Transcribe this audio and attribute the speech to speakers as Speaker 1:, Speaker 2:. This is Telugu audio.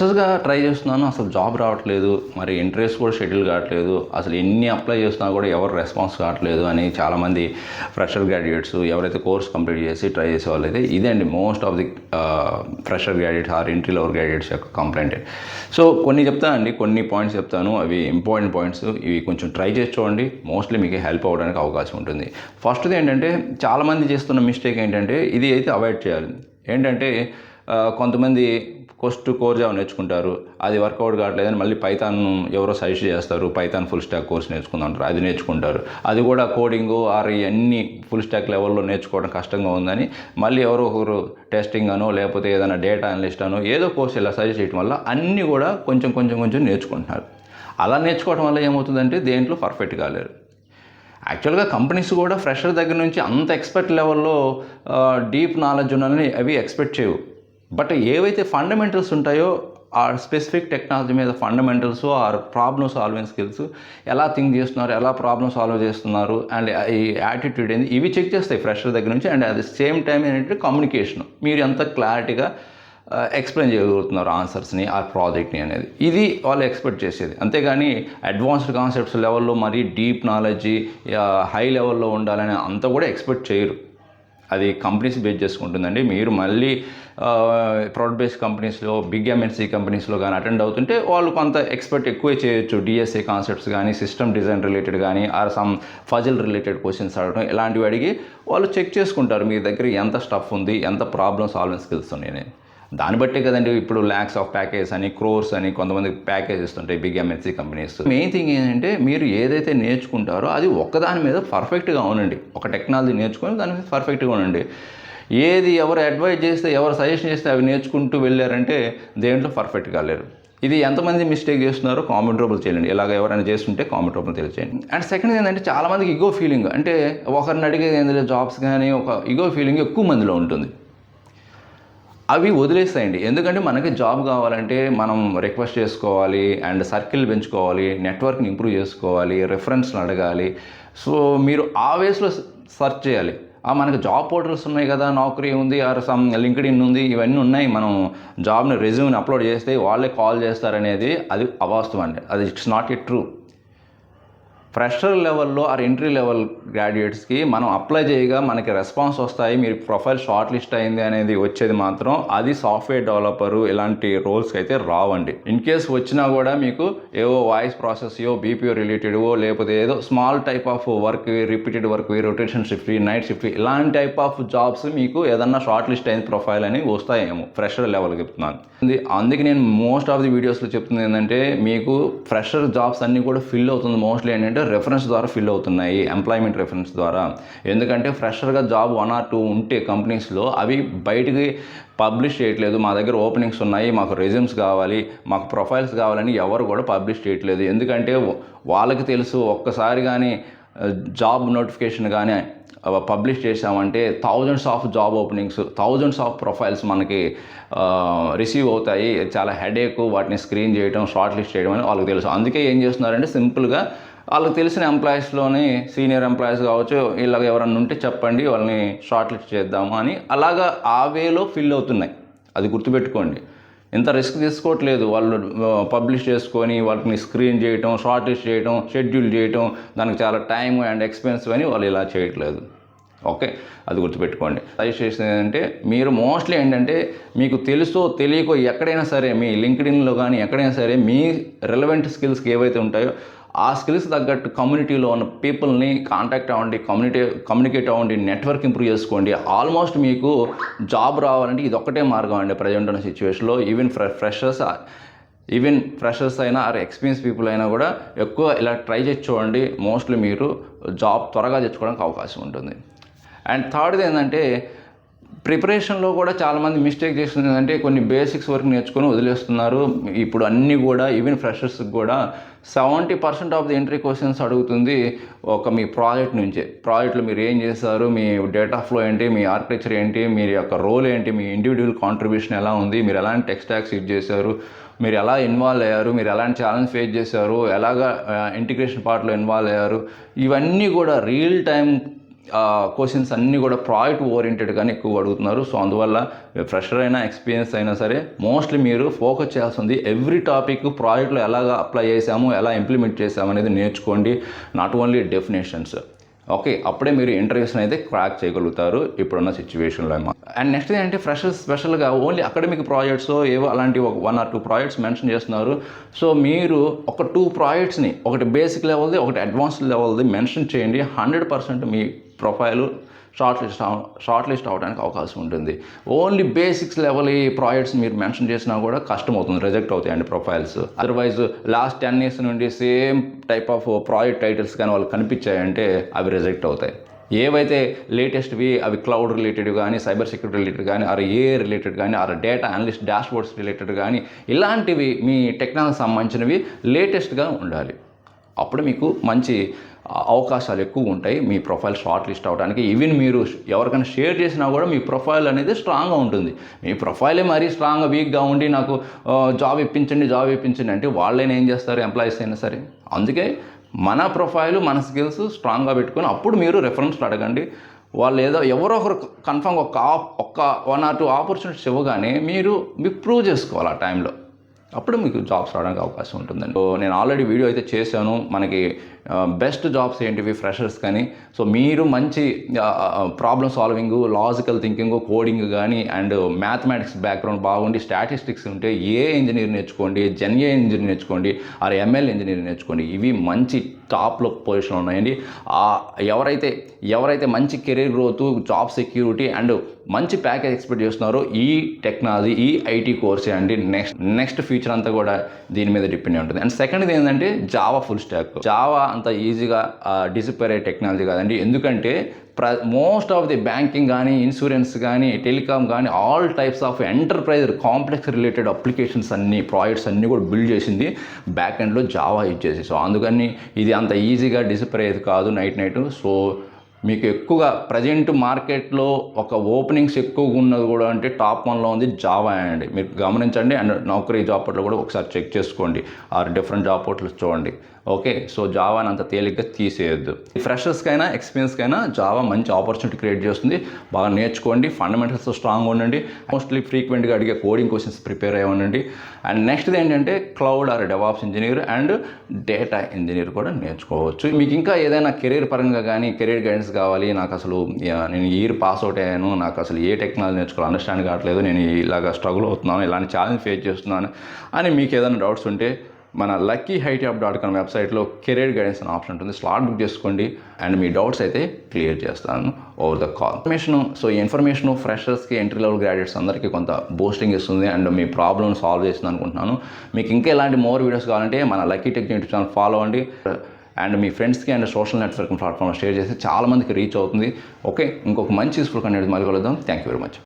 Speaker 1: ఫ్రెషర్స్‌గా ట్రై చేస్తున్నాను. అసలు జాబ్ రావట్లేదు. మరి ఇంటర్వ్యూస్ కూడా షెడ్యూల్ కావట్లేదు. అసలు ఎన్ని అప్లై చేస్తున్నా కూడా ఎవరు రెస్పాన్స్ కావట్లేదు అని చాలామంది ఫ్రెషర్ గ్రాడ్యుయేట్స్ ఎవరైతే కోర్స్ కంప్లీట్ చేసి ట్రై చేసేవాళ్ళైతే ఇదే అండి most of the fresher graduates or entry level graduates యొక్క కంప్లైంట్. సో కొన్ని చెప్తానండి, కొన్ని పాయింట్స్ చెప్తాను. అవి ఇంపార్టెంట్ పాయింట్స్. ఇవి కొంచెం ట్రై చేసి చూడండి. మోస్ట్లీ మీకు హెల్ప్ అవ్వడానికి అవకాశం ఉంటుంది. ఫస్ట్‌ది ఏంటంటే చాలామంది చేస్తున్న మిస్టేక్ ఏంటంటే ఇది అయితే అవాయిడ్ చేయాలి. ఏంటంటే కొంతమంది కోర్ జావా నేర్చుకుంటారు. అది వర్కౌట్ కావట్లేదని మళ్ళీ పైథాన్ ఎవరో సజెస్ట్ చేస్తారు. పైథాన్ ఫుల్ స్టాక్ కోర్స్ నేర్చుకుందామంటారు. అది నేర్చుకుంటారు. అది కూడా కోడింగు ఆర్ ఇవన్నీ ఫుల్ స్టాక్ లెవెల్లో నేర్చుకోవడం కష్టంగా ఉందని మళ్ళీ ఎవరో ఒకరు టెస్టింగ్ అనో లేకపోతే ఏదైనా డేటా అనలిస్ట్ అనో ఏదో కోర్స్ ఇలా సజెస్ట్ చేయడం వల్ల అన్నీ కూడా కొంచెం నేర్చుకుంటున్నారు. అలా నేర్చుకోవడం వల్ల ఏమవుతుందంటే దేంట్లో పర్ఫెక్ట్ కాలేరు. యాక్చువల్గా కంపెనీస్ కూడా ఫ్రెషర్ దగ్గర నుంచి అంత ఎక్స్పర్ట్ లెవెల్లో డీప్ నాలెడ్జ్ ఉన్నదని అవి ఎక్స్పెక్ట్ చేయవు. బట్ ఏవైతే ఫండమెంటల్స్ ఉంటాయో ఆ స్పెసిఫిక్ టెక్నాలజీ మీద fundamentals or problem solving skills, ఎలా థింక్ చేస్తున్నారు, ఎలా ప్రాబ్లమ్ సాల్వ్ చేస్తున్నారు అండ్ ఈ యాటిట్యూడ్ ఏంది, ఇవి చెక్ చేస్తాయి ఫ్రెషర్ దగ్గర నుంచి. And at the same time ఏంటంటే కమ్యూనికేషన్, మీరు ఎంత క్లారిటీగా ఎక్స్ప్లెయిన్ చేయగలుగుతున్నారు ఆన్సర్స్ని ఆ ప్రాజెక్ట్ని అనేది, ఇది వాళ్ళు ఎక్స్పెక్ట్ చేసేది. అంతేగాని అడ్వాన్స్డ్ కాన్సెప్ట్స్ లెవెల్లో మరీ డీప్ నాలెడ్జీ హై లెవెల్లో ఉండాలని అంత కూడా ఎక్స్పెక్ట్ చేయరు. అది కంపెనీస్ బేస్ చేసుకుంటుందండి. మీరు మళ్ళీ ప్రొడక్ట్ బేస్డ్ కంపెనీస్లో బిగ్ ఎంఎన్సీ కంపెనీస్లో కానీ అటెండ్ అవుతుంటే వాళ్ళు కొంత ఎక్స్పెక్ట్ ఎక్కువే చేయొచ్చు. డిఎస్ఏ కాన్సెప్ట్స్ కానీ సిస్టమ్ డిజైన్ రిలేటెడ్ కానీ or some puzzle related questions అడగడం ఇలాంటివి అడిగి వాళ్ళు చెక్ చేసుకుంటారు మీ దగ్గర ఎంత స్టఫ్ ఉంది, ఎంత ప్రాబ్లమ్ సాల్వింగ్ స్కిల్స్ ఉన్నాయి. దాన్ని బట్టే కదండి ఇప్పుడు ల్యాక్స్ ఆఫ్ ప్యాకేజ్ అని క్రోర్స్ అని కొంతమంది ప్యాకేజ్ ఇస్తుంటాయి big MNC companies. Main thing ఏంటంటే మీరు ఏదైతే నేర్చుకుంటారో అది ఒక్కదాని మీద పర్ఫెక్ట్గా ఉండండి. ఒక టెక్నాలజీ నేర్చుకొని దాని మీద పర్ఫెక్ట్గా ఉండండి. ఏది ఎవరు అడ్వైజ్ చేస్తే ఎవరు సజెషన్ చేస్తే అవి నేర్చుకుంటూ వెళ్ళారంటే దేంట్లో పర్ఫెక్ట్గా లేరు. ఇది ఎంతమంది మిస్టేక్ చేస్తున్నారో కామెంట్ రూపంలో చేయండి. ఇలాగ ఎవరైనా చేస్తుంటే కామెంట్ రూపంలో తెలియచేయండి. అండ్ సెకండ్ ఏంటంటే చాలామందికి ఇగో ఫీలింగ్, అంటే ఒకరిని అడిగేది ఏంటంటే జాబ్స్ కానీ ఒక ఇగో ఫీలింగ్ ఎక్కువ మందిలో ఉంటుంది. అవి వదిలేస్తాయండి. ఎందుకంటే మనకి జాబ్ కావాలంటే మనం రిక్వెస్ట్ చేసుకోవాలి అండ్ సర్కిల్ పెంచుకోవాలి, నెట్వర్క్ని ఇంప్రూవ్ చేసుకోవాలి, రెఫరెన్స్ని అడగాలి. సో మీరు ఆ వేస్లో సెర్చ్ చేయాలి. మనకి జాబ్ పోర్టల్స్ ఉన్నాయి కదా, నౌకరీ ఉంది ఆర్ సమ్ లింక్డ్ఇన్ ఉంది, ఇవన్నీ ఉన్నాయి. మనం జాబ్ని రెజ్యూమ్ని అప్లోడ్ చేస్తే వాళ్ళే కాల్ చేస్తారనేది అది అవాస్తవం అండి. అది it's not a true. Fresher లెవెల్లో ఆర్ ఎంట్రీ లెవెల్ గ్రాడ్యుయేట్స్కి మనం అప్లై చేయగా మనకి రెస్పాన్స్ వస్తాయి, మీరు ప్రొఫైల్ షార్ట్ లిస్ట్ అయింది అనేది వచ్చేది మాత్రం అది సాఫ్ట్వేర్ డెవలపరు ఇలాంటి రోల్స్కి అయితే రావండి. ఇన్ కేస్ వచ్చినా కూడా మీకు ఏవో వాయిస్ ప్రాసెస్యో బీపీఓ రిలేటెడ్వో లేకపోతే ఏదో small type of work, repeated work, rotation shift, night shift ఇలాంటి టైప్ ఆఫ్ జాబ్స్ మీకు ఏదన్నా షార్ట్ లిస్ట్ అయిన ప్రొఫైల్ అని వస్తాయేమో ఫ్రెషర్ లెవెల్కి చెప్తున్నాను. అందుకే నేను మోస్ట్ ఆఫ్ ది వీడియోస్లో చెప్తుంది ఏంటంటే మీకు ఫ్రెషర్ జాబ్స్ అన్నీ కూడా ఫిల్ అవుతుంది మోస్ట్లీ ఏంటంటే రెఫరెన్స్ ద్వారా ఫిల్ అవుతున్నాయి, ఎంప్లాయ్మెంట్ రెఫరెన్స్ ద్వారా. ఎందుకంటే ఫ్రెషర్గా జాబ్ 1 or 2 ఉంటే కంపెనీస్లో అవి బయటికి పబ్లిష్ చేయట్లేదు. మా దగ్గర ఓపెనింగ్స్ ఉన్నాయి, మాకు రెజ్యూమ్స్ కావాలి, మాకు ప్రొఫైల్స్ కావాలని ఎవరు కూడా పబ్లిష్ చేయట్లేదు. ఎందుకంటే వాళ్ళకి తెలుసు ఒక్కసారి కానీ జాబ్ నోటిఫికేషన్ కానీ పబ్లిష్ చేసామంటే thousands of job openings, thousands of profiles మనకి రిసీవ్ అవుతాయి. చాలా హెడేక్ వాటిని స్క్రీన్ చేయడం, షార్ట్ లిస్ట్ చేయడం అని వాళ్ళకి తెలుసు. అందుకే ఏం చేస్తున్నారంటే సింపుల్గా వాళ్ళకి తెలిసిన ఎంప్లాయీస్లోని సీనియర్ ఎంప్లాయీస్ కావచ్చు, ఇలాగ ఎవరన్నా ఉంటే చెప్పండి వాళ్ళని షార్ట్ లిస్ట్ చేద్దాము అని అలాగా ఆ వేలో ఫిల్ అవుతున్నాయి. అది గుర్తుపెట్టుకోండి. ఇంత రిస్క్ తీసుకోవట్లేదు. వాళ్ళు పబ్లిష్ చేసుకొని వాటిని స్క్రీన్ చేయటం, షార్ట్ లిస్ట్ చేయటం, షెడ్యూల్ చేయటం, దానికి చాలా టైం అండ్ ఎక్స్పెన్సివ్ అని వాళ్ళు ఇలా చేయట్లేదు. ఓకే, అది గుర్తుపెట్టుకోండి. సజెస్ట్ చేసేది ఏంటంటే మీరు మోస్ట్లీ ఏంటంటే మీకు తెలుసో తెలియకో ఎక్కడైనా సరే మీ లింక్డ్ఇన్లో కానీ ఎక్కడైనా సరే మీ రెలవెంట్ స్కిల్స్కి ఏవైతే ఉంటాయో ఆ స్కిల్స్ తగ్గట్టు కమ్యూనిటీలో ఉన్న పీపుల్ని కాంటాక్ట్ అవ్వండి, కమ్యూనికేట్ అవ్వండి, నెట్వర్క్ ఇంప్రూవ్ చేసుకోండి. ఆల్మోస్ట్ మీకు జాబ్ రావాలంటే ఇది ఒక్కటే మార్గం అండి ప్రజెంట్ ఉన్న సిచ్యువేషన్లో. ఈవెన్ ఫ్రెషర్స్ అయినా ఆర్ ఎక్స్పీరియన్స్ పీపుల్ అయినా కూడా ఎక్కువ ఇలా ట్రై చేసి చూడండి. మోస్ట్లీ మీరు జాబ్ త్వరగా తెచ్చుకోవడానికి అవకాశం ఉంటుంది. అండ్ థర్డ్ది ఏంటంటే ప్రిపరేషన్లో కూడా చాలామంది మిస్టేక్ చేస్తుంది ఏంటంటే కొన్ని బేసిక్స్ వరకు నేర్చుకొని వదిలేస్తున్నారు. ఇప్పుడు అన్నీ కూడా ఈవెన్ ఫ్రెషర్స్కి కూడా 70% ఆఫ్ ది ఎంట్రీ క్వశ్చన్స్ అడుగుతుంది మీ ప్రాజెక్ట్ నుంచే. ప్రాజెక్ట్లో మీరు ఏం చేశారు, మీ డేటా ఫ్లో ఏంటి, మీ ఆర్కిటెక్చర్ ఏంటి, మీ యొక్క రోల్ ఏంటి, మీ ఇండివిజువల్ కాంట్రిబ్యూషన్ ఎలా ఉంది, మీరు ఎలాంటి టెక్ స్టాక్స్ యూజ్ చేశారు, మీరు ఎలా ఇన్వాల్వ్ అయ్యారు, మీరు ఎలాంటి ఛాలెంజ్ ఫేస్ చేశారు, ఎలాగా ఇంటిగ్రేషన్ పార్ట్లో ఇన్వాల్వ్ అయ్యారు, ఇవన్నీ కూడా రియల్ టైం క్వశ్చన్స్ అన్నీ కూడా ప్రాజెక్ట్ ఓరియంటెడ్గానే ఎక్కువ అడుగుతున్నారు. సో అందువల్ల ఫ్రెషర్ అయినా ఎక్స్పీరియన్స్ అయినా సరే మోస్ట్లీ మీరు ఫోకస్ చేయాల్సింది ఎవ్రీ టాపిక్ ప్రాజెక్ట్లో ఎలాగా అప్లై చేసాము, ఎలా ఇంప్లిమెంట్ చేసాము అనేది నేర్చుకోండి. Not only definitions. ఓకే, అప్పుడే మీరు ఇంటర్వ్యూస్ని అయితే క్రాక్ చేయగలుగుతారు ఇప్పుడున్న సిచ్యువేషన్లో. అండ్ నెక్స్ట్ ఏంటంటే ఫ్రెషర్స్ స్పెషల్గా ఓన్లీ అకాడమిక్ ప్రాజెక్ట్స్ ఏవో అలాంటి ఒక 1 or 2 ప్రాజెక్ట్స్ మెన్షన్ చేస్తున్నారు. సో మీరు ఒక 2 ప్రాజెక్ట్స్ని, ఒకటి బేసిక్ లెవెల్ది, ఒకటి అడ్వాన్స్డ్ లెవెల్ది మెన్షన్ చేయండి. 100% మీ ప్రొఫైలు షార్ట్ లిస్ట్ అవడానికి అవకాశం ఉంటుంది. ఓన్లీ బేసిక్స్ లెవెల్ ఈ ప్రాజెక్ట్స్ మీరు మెన్షన్ చేసినా కూడా కష్టం అవుతుంది, రిజెక్ట్ అవుతాయండి ప్రొఫైల్స్. అదర్వైజ్ లాస్ట్ 10 years నుండి same type of project titles కానీ వాళ్ళు కనిపించాయంటే అవి రిజెక్ట్ అవుతాయి. ఏవైతే లేటెస్ట్వి అవి క్లౌడ్ రిలేటెడ్ కానీ, సైబర్ సెక్యూరిటీ రిలేటెడ్ కానీ, ఆర్ ఏ రిలేటెడ్ కానీ, or data analyst dashboards related కానీ, ఇలాంటివి మీ టెక్నాలజీ సంబంధించినవి లేటెస్ట్గా ఉండాలి. అప్పుడు మీకు మంచి అవకాశాలు ఎక్కువ ఉంటాయి మీ ప్రొఫైల్ షార్ట్ లిస్ట్ అవడానికి. ఈవెన్ మీరు ఎవరికైనా షేర్ చేసినా కూడా మీ ప్రొఫైల్ అనేది స్ట్రాంగ్గా ఉంటుంది. మీ ప్రొఫైలే మరీ స్ట్రాంగ్గా వీక్గా ఉండి నాకు జాబ్ ఇప్పించండి అంటే వాళ్ళైనా ఏం చేస్తారు, ఎంప్లాయీస్ అయినా సరే. అందుకే మన ప్రొఫైల్, మన స్కిల్స్ స్ట్రాంగ్గా పెట్టుకొని అప్పుడు మీరు రెఫరెన్స్లు అడగండి. వాళ్ళు ఎవరో ఒకరు కన్ఫామ్గా ఒక్క 1 or 2 ఆపర్చునిటీస్ ఇవ్వగానే మీరు ప్రూవ్ చేసుకోవాలి ఆ టైంలో. అప్పుడు మీకు జాబ్స్ రావడానికి అవకాశం ఉంటుందండి. సో నేను ఆల్రెడీ వీడియో అయితే చేశాను, మనకి బెస్ట్ జాబ్స్ ఏంటివి ఫ్రెషర్స్ కానీ. సో మీరు మంచి problem solving, logical thinking, coding కానీ అండ్ మ్యాథమెటిక్స్ బ్యాక్గ్రౌండ్ బాగుండి, స్టాటిస్టిక్స్ ఉంటే ఏ ఇంజనీర్ నేర్చుకోండి, జెన్ఏ ఇంజనీర్ నేర్చుకోండి, ఆర్ ఎంఎల్ ఇంజనీర్ నేర్చుకోండి. ఇవి మంచి టాప్లో పొజిషన్ ఉన్నాయండి. ఎవరైతే మంచి career growth, job security and మంచి ప్యాకేజ్ ఎక్స్పెక్ట్ చేస్తున్నారో ఈ టెక్నాలజీ, ఈ ఐటీ కోర్సే అండి నెక్స్ట్ ఫ్యూచర్ అంతా కూడా దీని మీద డిపెండ్ అయి ఉంటుంది. అండ్ సెకండ్ది ఏంటంటే జావా ఫుల్ స్టాక్. జావా అంత ఈజీగా డిసిపేర్ అయ్యే టెక్నాలజీ కాదండి. ఎందుకంటే మోస్ట్ ఆఫ్ ది బ్యాంకింగ్ కానీ, ఇన్సూరెన్స్ కానీ, టెలికామ్ కానీ, all types of enterprise complex related applications అన్ని, ప్రాజెక్ట్స్ అన్నీ కూడా బిల్డ్ చేసింది బ్యాక్ ఎండ్లో జావా యూజ్ చేసి. సో అందుకని ఇది అంత ఈజీగా డిసిపేర్ అయ్యేది కాదు నైట్. సో మీకు ఎక్కువగా ప్రజెంట్ మార్కెట్లో ఒక ఓపెనింగ్స్ ఎక్కువగా ఉన్నది కూడా అంటే టాప్ 1లో ఉంది జావా అండి. మీరు గమనించండి. అండ్ నౌకరీ జాబ్ పోర్టల్ కూడా ఒకసారి చెక్ చేసుకోండి, ఆర్ డిఫరెంట్ జాబ్ పోర్టల్స్ చూడండి. ఓకే, సో జావాని అంత తేలిగ్గా తీసేయొద్దు. ఫ్రెషర్స్కైనా ఎక్స్పీరియన్స్కైనా జావా మంచి ఆపర్చునిటీ క్రియేట్ చేస్తుంది. బాగా నేర్చుకోండి, ఫండమెంటల్స్ స్ట్రాంగ్గా ఉండండి, మోస్ట్లీ ఫ్రీక్వెంట్గా అడిగే కోడింగ్ క్వశ్చన్స్ ప్రిపేర్ అయ్యి ఉండండి. అండ్ నెక్స్ట్ ఏంటంటే cloud or DevOps engineer and data engineer కూడా నేర్చుకోవచ్చు. మీకు ఇంకా ఏదైనా కెరీర్ పరంగా కానీ, కెరీర్ గైడెన్స్ కావాలి, నాకు అసలు నేను ఇయర్ పాస్ అవుట్ అయ్యాను, నాకు అసలు ఏ టెక్నాలజీ నేర్చుకోవాలి అండర్స్టాండ్ కావట్లేదు, నేను ఇలాగ స్ట్రగుల్ అవుతున్నాను, ఇలాంటి ఛాలెంజ్ ఫేస్ చేస్తున్నాను అని మీకు ఏదైనా డౌట్స్ ఉంటే మన luckyhiteup.com వెబ్సైట్లో కెరీర్ గైడెన్స్ అనే ఆప్షన్ ఉంటుంది. స్లాట్ బుక్ చేసుకోండి అండ్ మీ డౌట్స్ అయితే క్లియర్ చేస్తాను ఓవర్ ద కాల్. ఈ ఇన్ఫర్మేషన్ ఫ్రెషర్స్కి, ఎంట్రీ లెవెల్ గ్రాడ్యుయేట్స్ అందరికీ కొంత బూస్టింగ్ ఇస్తుంది అండ్ మీ ప్రాబ్లమ్ సాల్వ్ చేస్తుంది అనుకుంటున్నాను. మీకు ఇంకా ఎలాంటి మోర్ వీడియోస్ కావాలంటే మన lucky tech YouTube channel follow అవ్వండి అండ్ మీ ఫ్రెండ్స్కి అండ్ సోషల్ నెట్వర్కింగ్ ప్లాట్ఫామ్లో షేర్ చేసి చాలామందికి రీచ్ అవుతుంది. ఓకే, ఇంకొక మంచి యూస్ఫుల్ కంటెంట్ మళ్ళీ కలుద్దాం. Thank you very much.